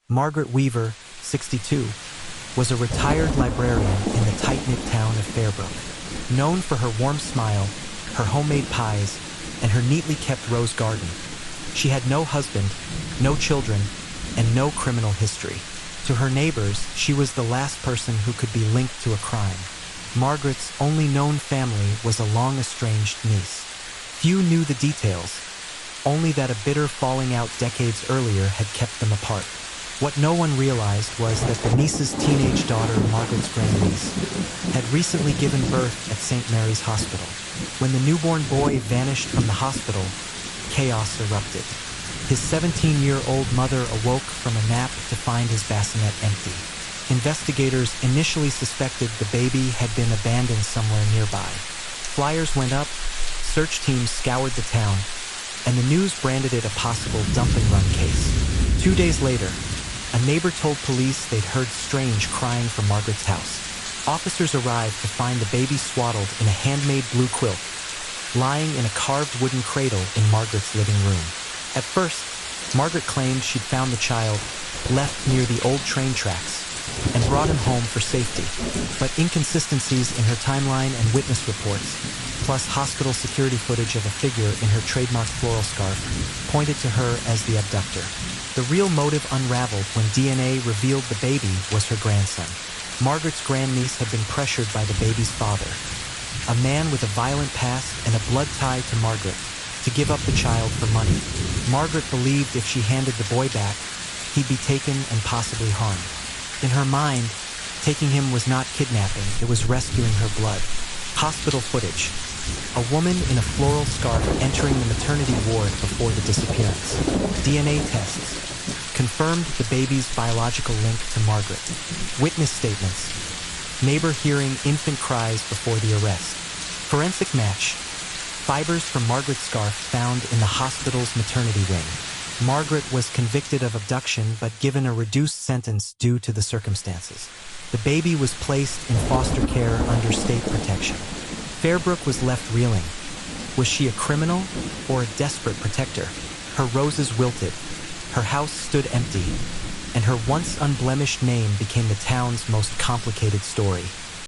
Margaret Weaver, 62, was a retired librarian in the tight-knit town of Fairbrook. Known for her warm smile, her homemade pies, and her neatly kept rose garden, she had no husband, no children, and no criminal history. To her neighbors, she was the last person who could be linked to a crime. Margaret's only known family was a long-estranged niece. Few knew the details, only that a bitter falling out decades earlier had kept them apart. What no one realized was that the niece's teenage daughter, Margaret's grandniece, had recently given birth at St. Mary's Hospital. When the newborn boy vanished from the hospital, chaos erupted. His 17-year-old mother awoke from a nap to find his bassinet empty. Investigators initially suspected the baby had been abandoned somewhere nearby. Flyers went up, search teams scoured the town, and the news branded it a possible dump-and-run case. 2 days later, a neighbor told police they'd heard strange crying from Margaret's house. Officers arrived to find the baby swaddled in a handmade blue quilt, lying in a carved wooden cradle in Margaret's living room. At first, Margaret claimed she'd found the child left near the old train tracks and brought him home for safety. But inconsistencies in her timeline and witness reports, plus hospital security footage of a figure in her trademark floral scarf, pointed to her as the abductor. The real motive unraveled when DNA revealed the baby was her grandson. Margaret's grandniece had been pressured by the baby's father, a man with a violent past and a blood tie to Margaret, to give up the child for money. Margaret believed if she handed the boy back, he'd be taken and possibly harmed. In her mind, taking him was not kidnapping, it was rescuing her blood. Hospital footage. A woman in a floral scarf entering the maternity ward before the disappearance. DNA tests confirmed the baby's biological link to Margaret. Witness statements. Neighbor hearing infant cries before the arrest. Forensic match. Fibers from Margaret's scarf found in the hospital's maternity wing. Margaret was convicted of abduction but given a reduced sentence due to the circumstances. The baby was placed in foster care under state protection. Fairbrook was left reeling. Was she a criminal or a desperate protector? Her roses wilted, her house stood empty, and her once unblemished name became the town's most complicated story.